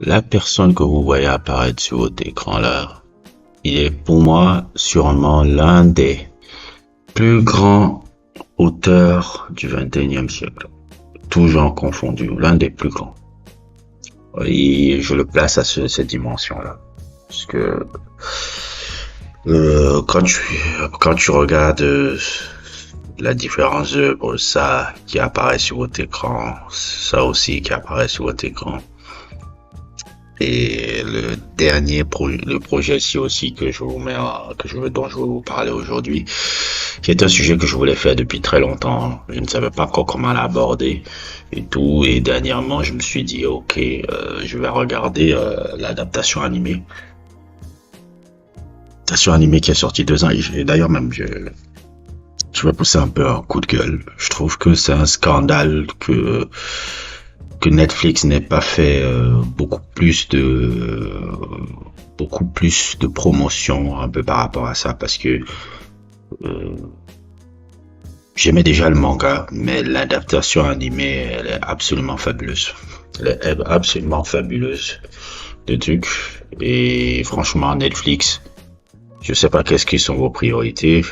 La personne que vous voyez apparaître sur votre écran là, il est pour moi sûrement l'un des plus grands auteurs du 21e siècle. Tout genre confondu, l'un des plus grands. Et je le place à cette dimension-là. Parce que quand tu regardes la différence œuvres, ça qui apparaît sur votre écran, ça aussi qui apparaît sur votre écran. Et le dernier le projet-ci aussi que je vous mets, dont je vais vous parler aujourd'hui, qui est un sujet que je voulais faire depuis très longtemps. Je ne savais pas encore comment l'aborder et tout. Et dernièrement, je me suis dit, ok, je vais regarder l'adaptation animée. L'adaptation animée qui est sortie 2 ans. Et d'ailleurs même, je vais pousser un peu un coup de gueule. Je trouve que c'est un scandale que Netflix n'ait pas fait beaucoup plus de promotion un peu par rapport à ça, parce que euh, j'aimais déjà le manga, mais l'adaptation animée, elle est absolument fabuleuse. Elle est absolument fabuleuse, le truc. Et franchement, Netflix, je sais pas qu'est-ce qui sont vos priorités,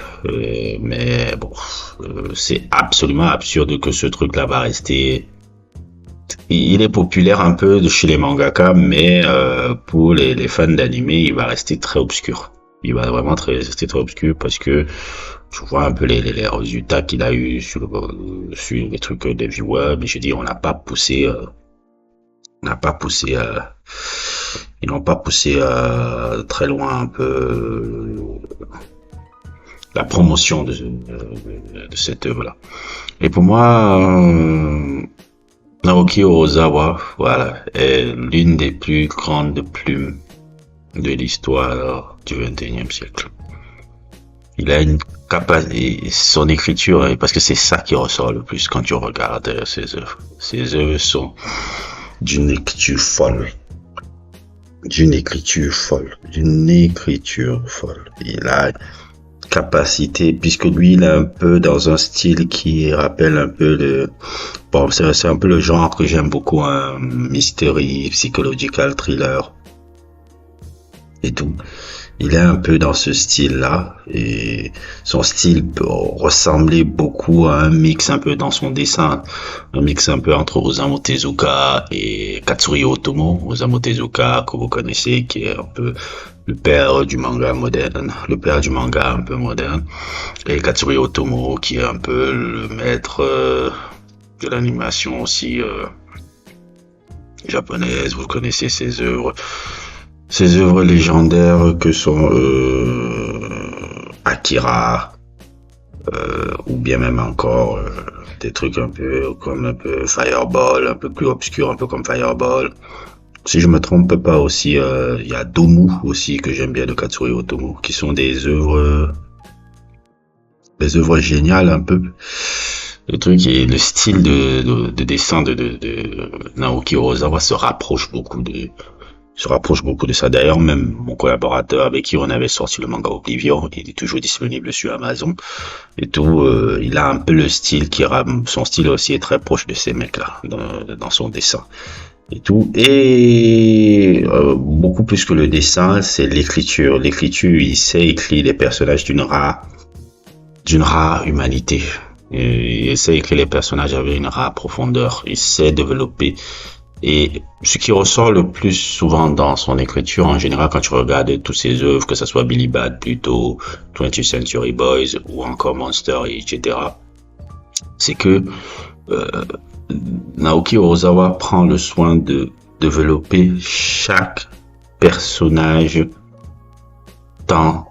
mais bon, c'est absolument absurde que ce truc-là va rester. Il est populaire un peu chez les mangaka, mais pour les fans d'anime, il va rester très obscur. Il va vraiment rester très obscur parce que je vois un peu les résultats qu'il a eu sur les trucs des viewers, mais je dis on n'a pas poussé, ils n'ont pas poussé très loin un peu la promotion de cette œuvre-là. Et pour moi, Naoki Urasawa, voilà, est l'une des plus grandes plumes de l'histoire du 21e siècle. Il a une capacité, son écriture, parce que c'est ça qui ressort le plus quand tu regardes ses œuvres. Ses œuvres sont d'une écriture folle. D'une écriture folle. Il a capacité, puisque lui, il est un peu dans un style qui rappelle un peu bon, c'est un peu le genre que j'aime beaucoup, un mystery, psychological thriller et tout. Il est un peu dans ce style-là, et son style peut ressembler beaucoup à un mix un peu dans son dessin, un mix un peu entre Osamu Tezuka et Katsuri Otomo. Osamu Tezuka, que vous connaissez, qui est un peu le père du manga moderne, le père du manga un peu moderne, et Katsuri Otomo, qui est un peu le maître de l'animation aussi japonaise. Vous connaissez ses œuvres légendaires que sont Akira, ou bien même encore des trucs un peu comme un peu Fireball, un peu plus obscur, un peu comme Fireball. Si je me trompe pas aussi, il y a Domu aussi que j'aime bien de Katsuri Otomo, qui sont des œuvres géniales un peu. Le truc et le style de dessin de Naoki Urasawa se rapproche beaucoup de ça. D'ailleurs, même mon collaborateur avec qui on avait sorti le manga Oblivion, il est toujours disponible sur Amazon et tout. Il a un peu le style son style aussi est très proche de ces mecs-là dans son dessin et tout. Et beaucoup plus que le dessin, c'est l'écriture. L'écriture, il sait écrire les personnages d'une rare humanité. Et il sait écrire les personnages avec une rare profondeur. Il sait développer. Et ce qui ressort le plus souvent dans son écriture, en général, quand tu regardes toutes ses œuvres, que ce soit Billy Bat plutôt, 20th Century Boys ou encore Monster, etc., c'est que Naoki Urasawa prend le soin de développer chaque personnage dans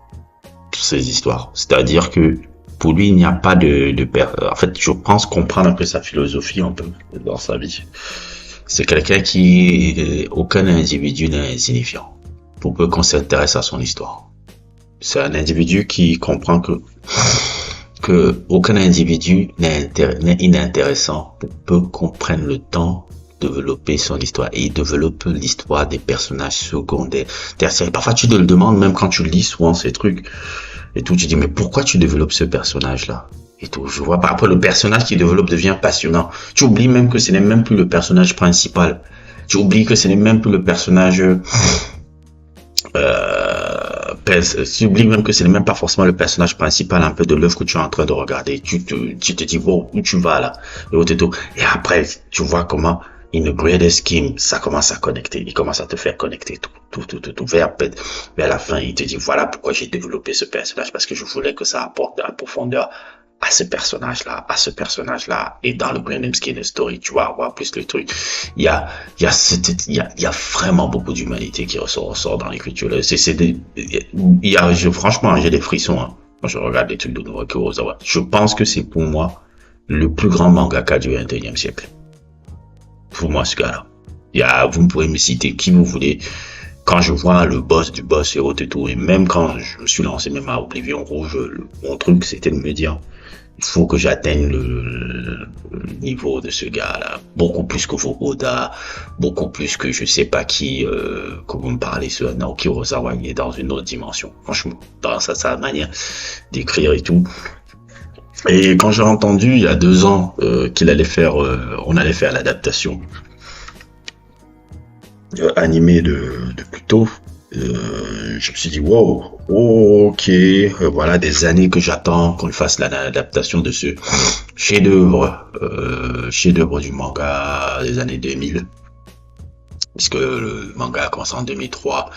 ses histoires. C'est-à-dire que pour lui, il n'y a pas en fait, je pense comprendre un peu sa philosophie un peu dans sa vie. C'est quelqu'un aucun individu n'est insignifiant pour peu qu'on s'intéresse à son histoire. C'est un individu qui comprend que aucun individu n'est inintéressant pour peu qu'on prenne le temps de développer son histoire. Et il développe l'histoire des personnages secondaires, tertiaires. Parfois, tu te le demandes, même quand tu lis souvent ces trucs et tout, tu dis, mais pourquoi tu développes ce personnage-là? Et tout, je vois pas. Après, le personnage qui développe devient passionnant. Tu oublies même que ce n'est même plus le personnage principal. Tu oublies que ce n'est même plus le personnage. Tu oublies même que ce n'est même pas forcément le personnage principal un peu de l'œuvre que tu es en train de regarder. Tu te dis, bon, où tu vas là? Et après, tu vois comment in the greatest scheme, ça commence à connecter. Il commence à te faire connecter tout. Vers la fin, il te dit, voilà pourquoi j'ai développé ce personnage, parce que je voulais que ça apporte de la profondeur à ce personnage-là, et dans le grand scheme story, tu vas avoir plus le truc. Il y a vraiment beaucoup d'humanité qui ressort dans l'écriture. Franchement, j'ai des frissons, hein, quand je regarde les trucs de Naoki Urasawa. Je pense que c'est pour moi le plus grand mangaka du 21e siècle. Pour moi, ce gars-là. Vous pouvez me citer qui vous voulez. Quand je vois le boss du boss et autres et tout, et même quand je me suis lancé même à Oblivion Rouge, mon truc c'était de me dire, il faut que j'atteigne le niveau de ce gars-là, beaucoup plus que vos Oda, beaucoup plus que je sais pas qui, que vous me parlez sur Naoki Urasawa, il est dans une autre dimension, franchement, dans sa manière d'écrire et tout. Et quand j'ai entendu il y a 2 ans qu'il allait faire, on allait faire l'adaptation animée de Pluto, je me suis dit wow, ok, voilà des années que j'attends qu'on fasse l'adaptation de ce chef-d'œuvre du manga des années 2000, puisque le manga a commencé en 2003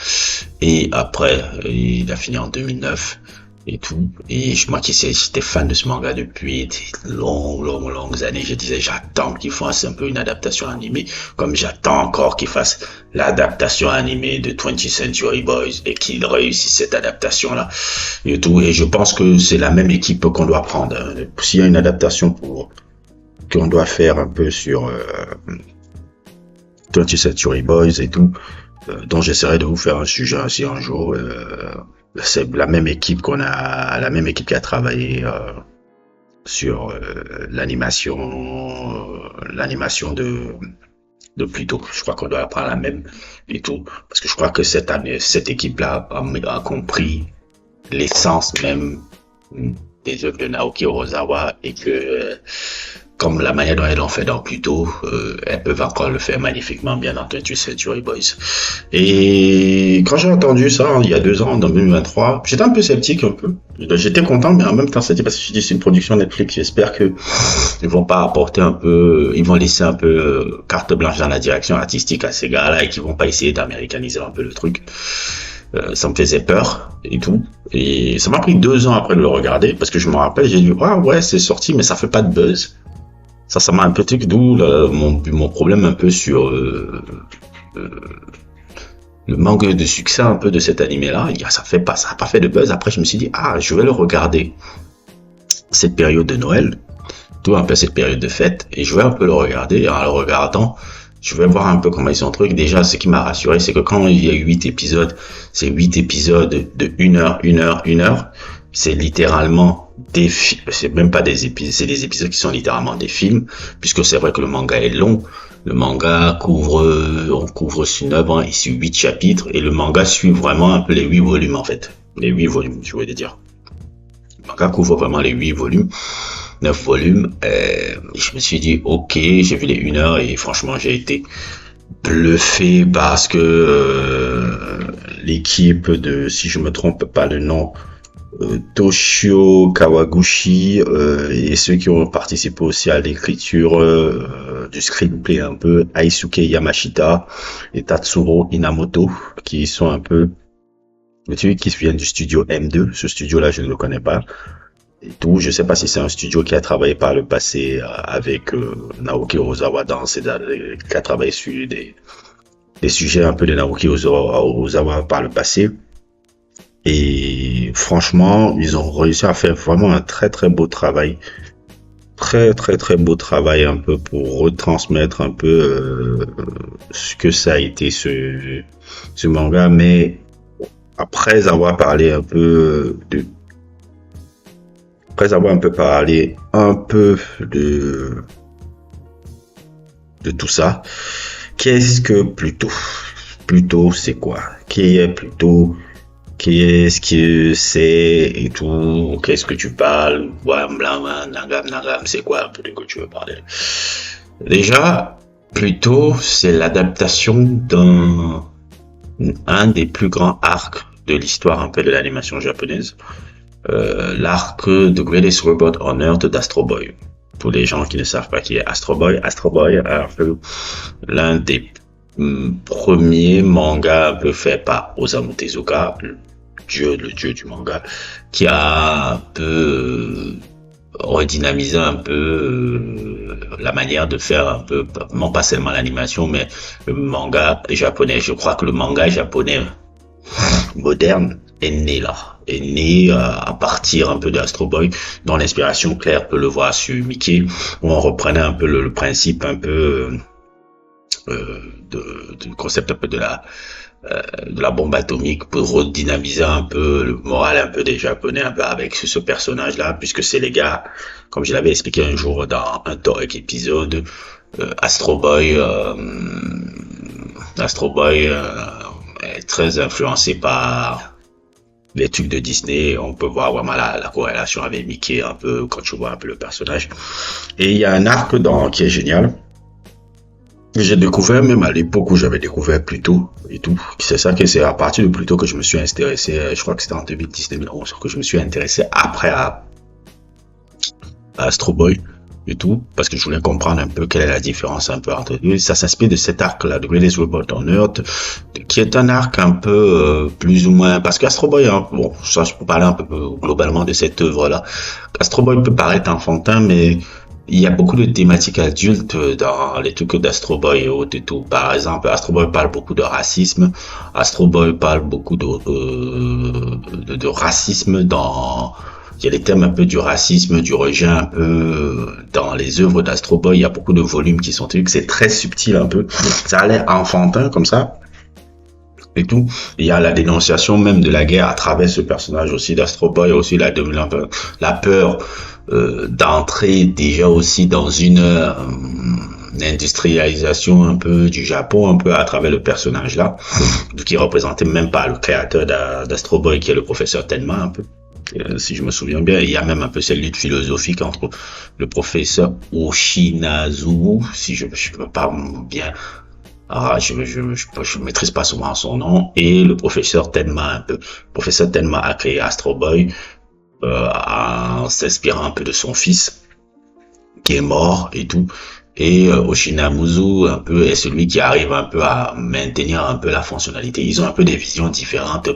et après il a fini en 2009 et tout. Et moi qui sais, j'étais fan de ce manga depuis des longues années. Je disais, j'attends qu'ils fassent un peu une adaptation animée, comme j'attends encore qu'ils fassent l'adaptation animée de 20th Century Boys et qu'ils réussissent cette adaptation-là et tout. Et je pense que c'est la même équipe qu'on doit prendre. S'il y a une adaptation qu'on doit faire un peu sur 20th Century Boys et tout, dont j'essaierai de vous faire un sujet aussi un jour. C'est la même équipe qui a travaillé sur l'animation de Pluto. Je crois qu'on doit prendre la même et tout, parce que je crois que cette équipe-là a compris l'essence même des œuvres de Naoki Urasawa, et que comme la manière dont elles l'ont fait dans Pluto, elles peuvent encore le faire magnifiquement bien dans 20th Century Boys. Et quand j'ai entendu ça, il y a 2 ans, en 2023, j'étais un peu sceptique un peu. J'étais content, mais en même temps sceptique, parce que je dis c'est une production Netflix. J'espère que ils vont pas apporter un peu, ils vont laisser un peu carte blanche dans la direction artistique à ces gars-là, et qu'ils vont pas essayer d'américaniser un peu le truc. Ça me faisait peur et tout. Et ça m'a pris 2 ans après de le regarder, parce que je me rappelle, j'ai dit, ah ouais, c'est sorti, mais ça fait pas de buzz. Ça m'a un peu truc, d'où mon problème un peu sur le manque de succès un peu de cet animé-là. Ça a pas fait de buzz. Après, je me suis dit, je vais le regarder cette période de Noël, tout un peu cette période de fête, et je vais un peu le regarder. Et en le regardant, je vais voir un peu comment ils sont trucs. Déjà, ce qui m'a rassuré, c'est que quand il y a 8 épisodes, c'est 8 épisodes de 1 heure, 1 heure, 1 heure. C'est littéralement c'est même pas des épisodes, c'est des épisodes qui sont littéralement des films, puisque c'est vrai que le manga est long. Le manga on couvre une œuvre ici 8 chapitres, et le manga suit vraiment un peu les 8 volumes en fait. Les 8 volumes, je voulais dire. Le manga couvre vraiment les 8 volumes, 9 volumes, et je me suis dit, ok, j'ai vu les 1 heure, et franchement, j'ai été bluffé parce que l'équipe de, si je me trompe pas le nom, Toshio Kawaguchi, et ceux qui ont participé aussi à l'écriture du screenplay un peu, Aisuke Yamashita et Tatsuro Inamoto, qui sont un peu qui viennent du studio M2. Ce studio-là, je ne le connais pas et tout. Je sais pas si c'est un studio qui a travaillé par le passé avec Naoki Urasawa qui a travaillé sur des sujets un peu de Naoki Urasawa par le passé. Et franchement, ils ont réussi à faire vraiment un très très beau travail. Très très très beau travail un peu pour retransmettre un peu ce que ça a été ce manga. Mais après avoir parlé un peu de tout ça, qu'est-ce que Pluto? Pluto, c'est quoi? Qui est Pluto? Qu'est-ce que c'est et tout? Qu'est-ce que tu parles? Nagam, c'est quoi un peu que tu veux parler? Déjà, Plutôt, c'est l'adaptation un des plus grands arcs de l'histoire un peu de l'animation japonaise, l'arc de Greatest Robot on Earth d'Astro Boy. Pour les gens qui ne savent pas qui est Astro Boy est un peu l'un des premiers mangas un peu fait par Osamu Tezuka, le dieu du manga, qui a un peu redynamiser un peu la manière de faire un peu, non pas seulement l'animation, mais le manga japonais. Je crois que le manga japonais moderne est né là, est né à partir un peu d'Astro Boy, dont l'inspiration claire peut le voir sur Mickey, où on reprenait un peu le principe un peu du concept un peu de la bombe atomique pour redynamiser un peu le moral un peu des Japonais un peu avec ce personnage-là, puisque c'est les gars, comme je l'avais expliqué un jour dans un Torek épisode, Astro Boy est très influencé par les trucs de Disney. On peut voir vraiment la corrélation avec Mickey un peu quand tu vois un peu le personnage. Et il y a un arc qui est génial. J'ai découvert même à l'époque où j'avais découvert Pluto et tout. C'est ça que c'est à partir de Pluto que je me suis intéressé. Je crois que c'était en 2010-2011 que je me suis intéressé après à Astro Boy et tout, parce que je voulais comprendre un peu quelle est la différence un peu entre eux. Ça s'inspire de cet arc-là, de Greatest Robot on Earth, qui est un arc un peu plus ou moins, parce qu'Astro Boy, hein, bon, ça je peux parler un peu globalement de cette œuvre-là. Astro Boy peut paraître enfantin, mais il y a beaucoup de thématiques adultes dans les trucs d'Astro Boy et autres et tout. Par exemple, Astro Boy parle beaucoup de racisme. Astro Boy parle beaucoup de racisme dans... Il y a les thèmes un peu du racisme, du rejet un peu dans les œuvres d'Astro Boy. Il y a beaucoup de volumes qui sont trucs. C'est très subtil un peu. Ça a l'air enfantin comme ça. Et tout. Il y a la dénonciation même de la guerre à travers ce personnage aussi d'Astro Boy. Aussi la peur d'entrer déjà aussi dans une industrialisation un peu du Japon, un peu à travers le personnage là, qui représentait même pas le créateur d'Astro Boy, qui est le professeur Tenma un peu. Si je me souviens bien, il y a même un peu cette lutte philosophique entre le professeur Oshinazu, si je me parle bien, je maîtrise pas souvent son nom, et le professeur Tenma un peu. Le professeur Tenma a créé Astro Boy, en s'inspirant un peu de son fils qui est mort et tout, et Oshinamuzu un peu est celui qui arrive un peu à maintenir un peu la fonctionnalité. Ils ont un peu des visions différentes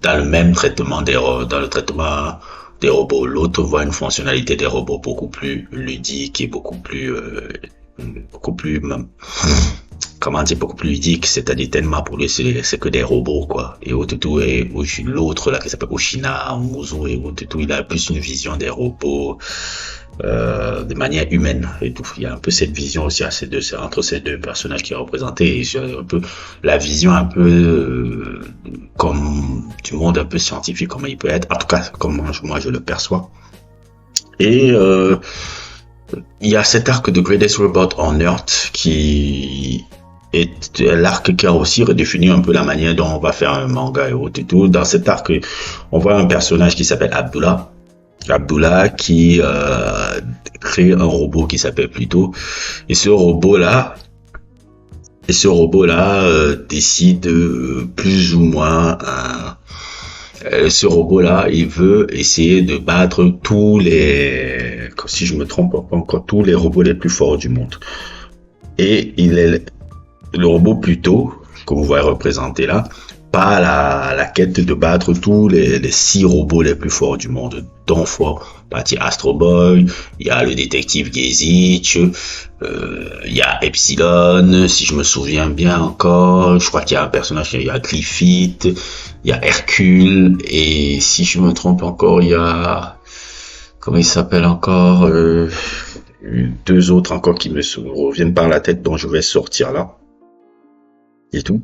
dans le même traitement dans le traitement des robots. L'autre voit une fonctionnalité des robots beaucoup plus ludique et beaucoup plus comment dire, beaucoup plus ludique, c'est-à-dire tellement pour lui c'est que des robots quoi. Et tout, et l'autre là qui s'appelle Oshina Muzu et tout, il a plus une vision des robots de manière humaine et tout. Il y a un peu cette vision aussi entre ces deux personnages qui est représenté, et sur un peu la vision un peu comme du monde un peu scientifique, comment il peut être, en tout cas comme moi je le perçois. Et il y a cet arc de Greatest Robot on Earth qui est l'arc qui a aussi redéfini un peu la manière dont on va faire un manga et tout. Dans cet arc, on voit un personnage qui s'appelle Abdullah qui crée un robot qui s'appelle Pluto, et ce robot là décide plus ou moins ce robot là il veut essayer de battre si je me trompe pas encore, tous les robots les plus forts du monde. Et il est le robot Pluto que vous voyez représenté là, pas la quête de battre tous les 6 robots les plus forts du monde, dont partie Astro Boy, il y a le détective Gezich, il y a Epsilon, si je me souviens bien encore, je crois qu'il y a un personnage, il y a Griffith, il y a Hercule, et si je me trompe encore, il y a, comment il s'appelle encore, 2 autres encore qui me reviennent par la tête, dont je vais sortir là, et tout.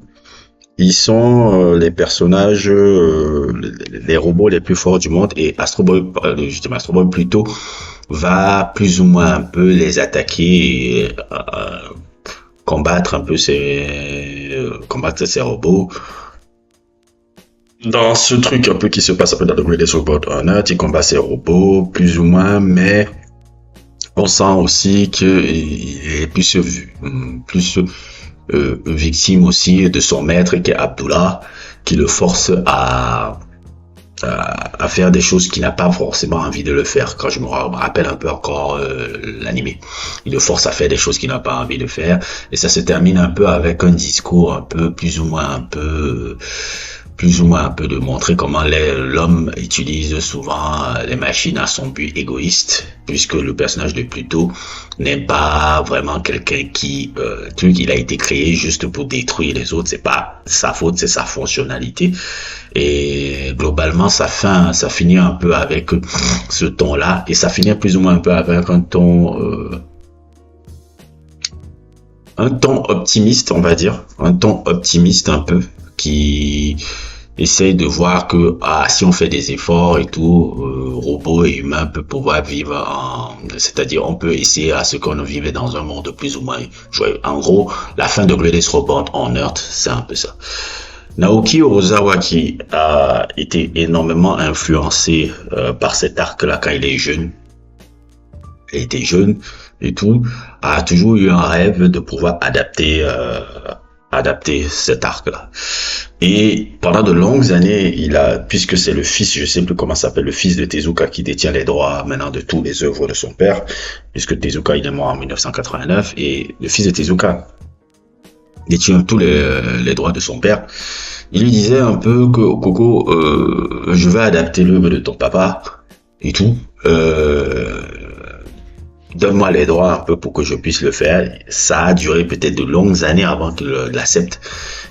Ils sont les personnages, les robots les plus forts du monde, et Astro Boy plutôt va plus ou moins un peu les attaquer et combattre ces robots. Dans ce truc un peu qui se passe un peu dans The Greatest Robot on Earth, il combat ces robots plus ou moins, mais On sent aussi qu'il est plus victime aussi de son maître qui est Abdullah, qui le force à faire des choses qu'il n'a pas forcément envie de le faire. Quand je me rappelle un peu encore l'animé, il le force à faire des choses qu'il n'a pas envie de faire, et ça se termine un peu avec un discours un peu plus ou moins un peu de montrer comment l'homme utilise souvent les machines à son but égoïste, puisque le personnage de Pluto n'est pas vraiment quelqu'un qui il a été créé juste pour détruire les autres, c'est pas sa faute, c'est sa fonctionnalité. Et globalement ça finit un peu avec ce ton là, et ça finit plus ou moins un peu avec un ton optimiste, on va dire, un ton optimiste un peu, qui essaye de voir que si on fait des efforts et tout, robots et humains peuvent pouvoir vivre c'est-à-dire on peut essayer à ce qu'on vivait dans un monde plus ou moins joyeux. En gros, la fin de Greatest Robot on Earth, c'est un peu ça. Naoki Urasawa, qui a été énormément influencé par cet arc-là quand il était jeune et tout, a toujours eu un rêve de pouvoir adapter cet arc-là. Et pendant de longues années, puisque c'est le fils, je sais plus comment s'appelle, le fils de Tezuka qui détient les droits maintenant de toutes les œuvres de son père, puisque Tezuka il est mort en 1989, et le fils de Tezuka détient tous les droits de son père. Il lui disait un peu que Coco, je vais adapter l'œuvre de ton papa et tout. Donne-moi les droits un peu pour que je puisse le faire. Ça a duré peut-être de longues années avant qu'il l'accepte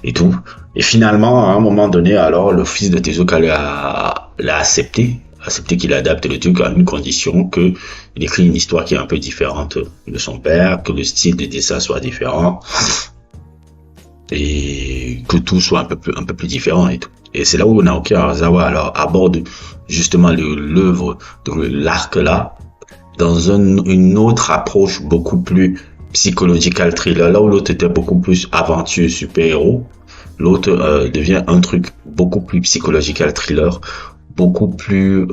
et tout. Et finalement, à un moment donné, alors le fils de Tezuka l'a accepté qu'il adapte le truc à une condition que il écrit une histoire qui est un peu différente de son père, que le style de dessin soit différent et que tout soit un peu plus différent et tout. Et c'est là où Naoki Urasawa alors aborde justement l'œuvre de l'arc là dans une autre approche beaucoup plus psychological thriller, là où l'autre était beaucoup plus aventure super-héros, l'autre devient un truc beaucoup plus psychological thriller, beaucoup plus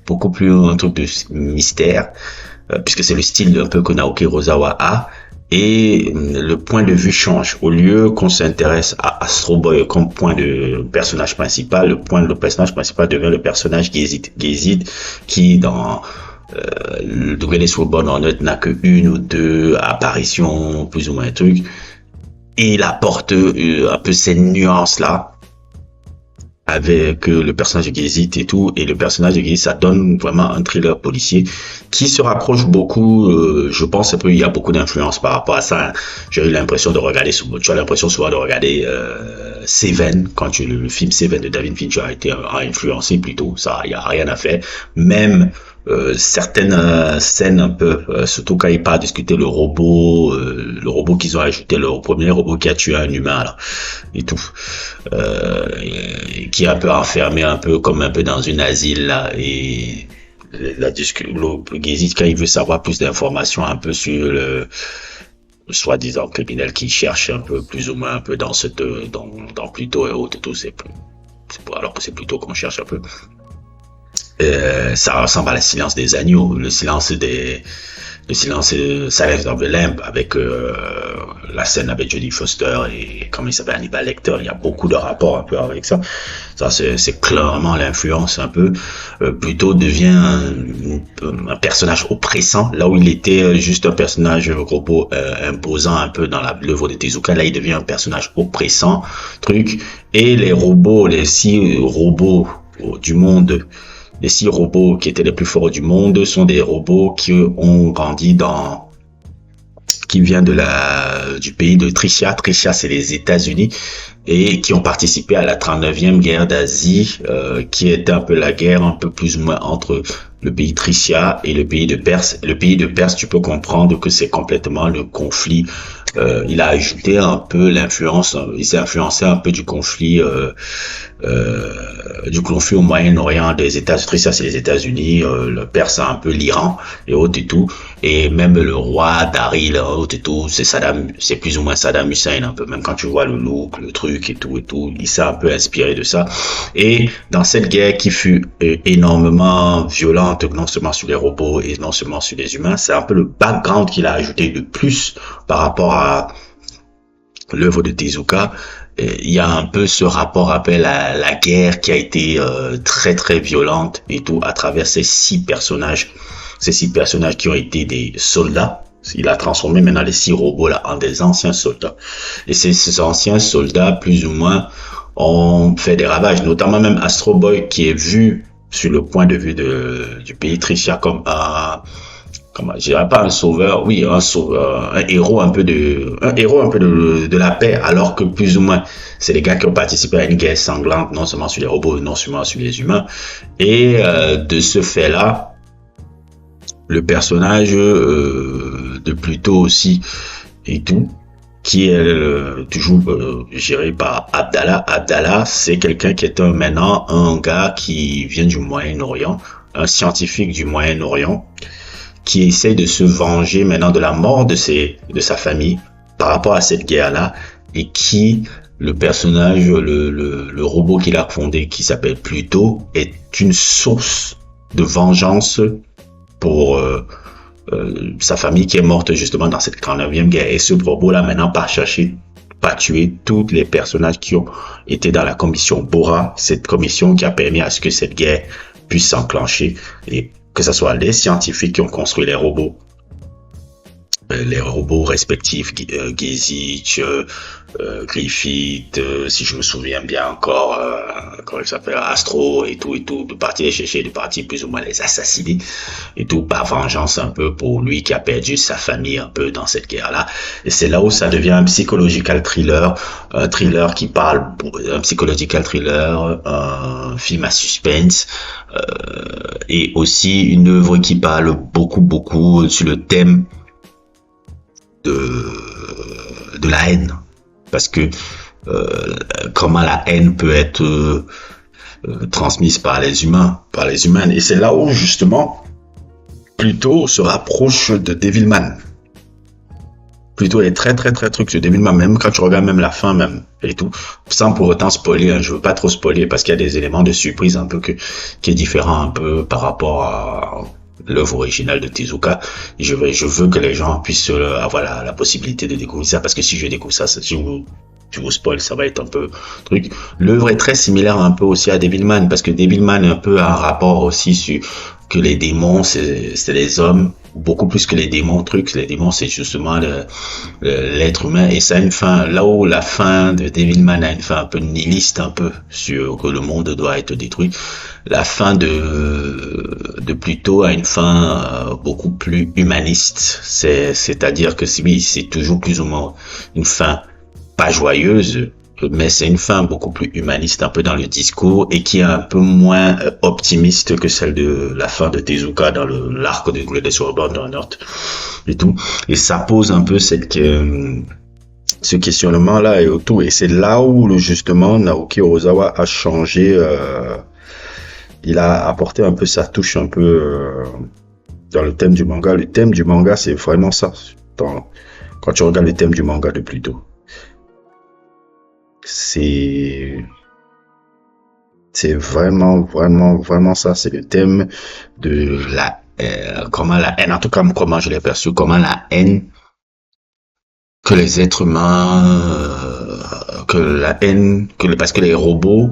un truc de mystère, puisque c'est le style un peu que Naoki Urasawa a. Et le point de vue change. Au lieu qu'on s'intéresse à Astro Boy comme point de personnage principal, le personnage principal devient le personnage Gezid, qui dans le Greatest Robot on Earth n'a que une ou deux apparitions, plus ou moins un truc. Et il apporte un peu ces nuances-là avec le personnage de Gezid et tout, et le personnage de Gezid, ça donne vraiment un thriller policier qui se rapproche beaucoup, je pense un peu, il y a beaucoup d'influence par rapport à ça. J'ai eu l'impression de regarder, tu as l'impression souvent de regarder Seven, quand le film Seven de David Fincher a influencé plutôt, ça, il y a rien à faire. Même certaines scènes un peu, surtout quand il part discuter le robot qu'ils ont ajouté, le premier robot qui a tué un humain là, et tout, qui est un peu enfermé un peu comme un peu dans une asile là, et le Gezid, quand il veut savoir plus d'informations un peu sur le soi-disant criminel qui cherche un peu plus ou moins un peu dans Pluto et autres et tout, alors que c'est Pluto qu'on cherche un peu. Ça ressemble à le silence des agneaux, le silence Silence of the Lamb, avec la scène avec Jodie Foster et comment il s'appelle, Hannibal Lecter. Il y a beaucoup de rapports un peu avec ça. Ça c'est clairement l'influence un peu. Pluto devient un personnage oppressant, là où il était juste un personnage robot imposant un peu dans l'œuvre de Tezuka. Là il devient un personnage oppressant, truc. Et les 6 robots du monde, les 6 robots qui étaient les plus forts du monde sont des robots qui ont grandi qui vient du pays de Tricia. Tricia, c'est les États-Unis, et qui ont participé à la 39e guerre d'Asie, qui était un peu la guerre un peu plus ou moins entre le pays Tricia et le pays de Perse. Le pays de Perse, tu peux comprendre que c'est complètement le conflit. Il a ajouté un peu l'influence, il s'est influencé un peu du conflit au Moyen-Orient des États-Unis. Ça, c'est les États-Unis, le Perse, un peu l'Iran et autres et tout. Et même le roi Daryl, autres et tout, c'est plus ou moins Saddam Hussein un peu. Même quand tu vois le look, le truc, trucs et tout. Il s'est un peu inspiré de ça. Et dans cette guerre qui fut énormément violente, non seulement sur les robots et non seulement sur les humains, c'est un peu le background qu'il a ajouté de plus par rapport à l'œuvre de Tezuka. Il y a un peu ce rapport à la guerre qui a été très très violente et tout à travers ces 6 personnages qui ont été des soldats. Il a transformé maintenant les 6 robots là en des anciens soldats. Et ces anciens soldats, plus ou moins, ont fait des ravages, notamment même Astro Boy qui est vu sur le point de vue du pays Tricia comme je dirais pas un sauveur, oui, un sauveur, un héros un peu de la paix, alors que plus ou moins, c'est les gars qui ont participé à une guerre sanglante, non seulement sur les robots, non seulement sur les humains. Et de ce fait-là, le personnage de Pluto aussi et tout, qui est toujours géré par Abdallah. Abdallah, c'est quelqu'un qui est maintenant un gars qui vient du Moyen-Orient, un scientifique du Moyen-Orient, qui essaie de se venger maintenant de la mort de sa famille par rapport à cette guerre-là, et qui, le personnage, le robot qu'il a fondé, qui s'appelle Pluto, est une source de vengeance pour sa famille qui est morte justement dans cette 39e guerre. Et ce robot-là maintenant part tuer tous les personnages qui ont été dans la commission Bora, cette commission qui a permis à ce que cette guerre puisse s'enclencher, et que ce soit les scientifiques qui ont construit les robots respectifs, Gizich, Griffith, si je me souviens bien encore, comment il s'appelle, Astro et tout, de partir les chercher, de partir plus ou moins les assassiner et tout, par vengeance un peu pour lui qui a perdu sa famille un peu dans cette guerre-là. Et c'est là où ça devient un psychological thriller, un psychological thriller, un film à suspense, et aussi une œuvre qui parle beaucoup sur le thème de la haine, parce que comment la haine peut être transmise par les humaines, et c'est là où justement Pluto se rapproche de Devilman. Pluto est très truc sur Devilman, même quand tu regardes même la fin même et tout, sans pour autant spoiler, hein, je veux pas trop spoiler parce qu'il y a des éléments de surprise un peu qui est différent un peu par rapport à l'œuvre originale de Tezuka. Je veux que les gens puissent avoir la possibilité de découvrir ça, parce que si je découvre ça, si je vous spoil, ça va être un peu truc. L'œuvre est très similaire un peu aussi à Devilman, parce que Devilman est un peu un rapport aussi sur que les démons c'est les hommes, beaucoup plus que les démons les démons c'est justement l'être humain, et ça a une fin, là où la fin de Devilman a une fin un peu nihiliste, un peu sur que le monde doit être détruit. La fin de Pluto a une fin beaucoup plus humaniste, c'est-à-dire que oui, c'est toujours plus ou moins une fin pas joyeuse, mais c'est une fin beaucoup plus humaniste un peu dans le discours, et qui est un peu moins optimiste que celle de la fin de Tezuka dans l'arc de Greatest Robot on Earth et tout. Et ça pose un peu ce questionnement là et tout, et c'est là où justement Naoki Urasawa a changé, il a apporté un peu sa touche un peu dans le thème du manga. Le thème du manga, c'est vraiment ça. Quand tu regardes le thème du manga de Pluto, c'est vraiment ça. C'est le thème de comment la haine, en tout cas comment je l'ai perçu, comment la haine que les êtres humains, parce que les robots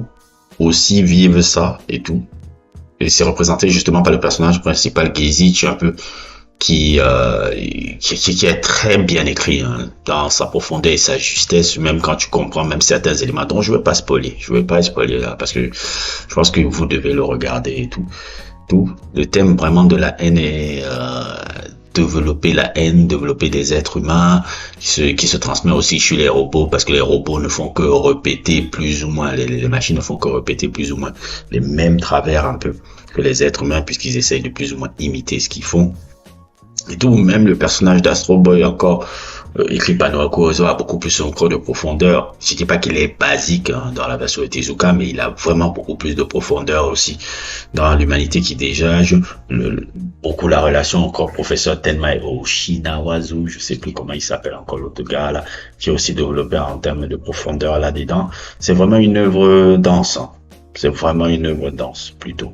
aussi vivent ça et tout. Et c'est représenté justement par le personnage principal, Gizich, un peu, qui est très bien écrit, hein, dans sa profondeur et sa justesse, même quand tu comprends même certains éléments dont je veux pas spoiler là, parce que je pense que vous devez le regarder et tout. Le thème vraiment de la haine est développer des êtres humains qui se transmet aussi chez les robots, parce que les robots ne font que répéter plus ou moins, les machines ne font que répéter plus ou moins les mêmes travers un peu que les êtres humains, puisqu'ils essayent de plus ou moins imiter ce qu'ils font. Et tout, même le personnage d'Astro Boy encore, écrit par Naoko Ozawa, a beaucoup plus encore de profondeur. Je dis pas qu'il est basique hein, dans la version de Tezuka, mais il a vraiment beaucoup plus de profondeur aussi dans l'humanité qui dégage. Beaucoup la relation encore professeur Tenma et Oshinawazu, je sais plus comment il s'appelle encore l'autre gars là, qui est aussi développé en termes de profondeur là-dedans. C'est vraiment une œuvre dense. Hein. C'est vraiment une œuvre dense, plutôt.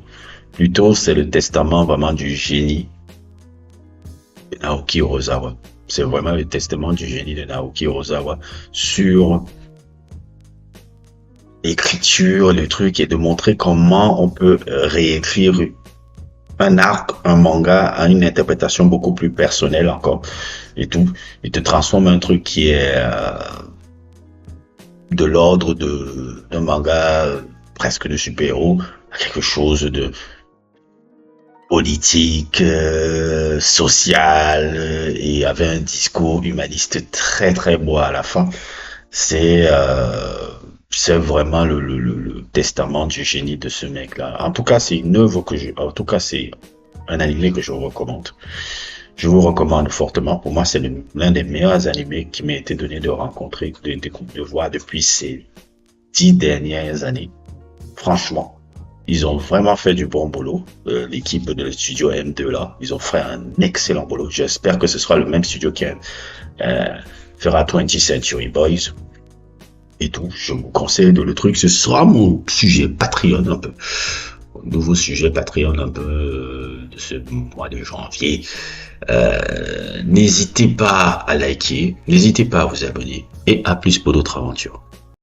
Plutôt, c'est le testament vraiment du génie de Naoki Urasawa. C'est vraiment le testament du génie de Naoki Urasawa sur l'écriture, le truc, et de montrer comment on peut réécrire un arc, un manga à une interprétation beaucoup plus personnelle encore et tout. Il te transforme un truc qui est de l'ordre d'un manga presque de super-héros à quelque chose de politique, social et avait un discours humaniste très très beau à la fin. C'est c'est vraiment le testament du génie de ce mec-là. En tout cas, c'est une œuvre en tout cas, c'est un animé que je vous recommande. Je vous recommande fortement. Pour moi, c'est l'un des meilleurs animés qui m'a été donné de rencontrer, de voir depuis ces 10 dernières années. Franchement, ils ont vraiment fait du bon boulot. L'équipe de studio M2 là, ils ont fait un excellent boulot. J'espère que ce sera le même studio qui fera 20th Century Boys et tout. Je vous conseille de le truc. Ce sera mon sujet Patreon un peu. Nouveau sujet Patreon un peu de ce mois de janvier. N'hésitez pas à liker, n'hésitez pas à vous abonner et à plus pour d'autres aventures.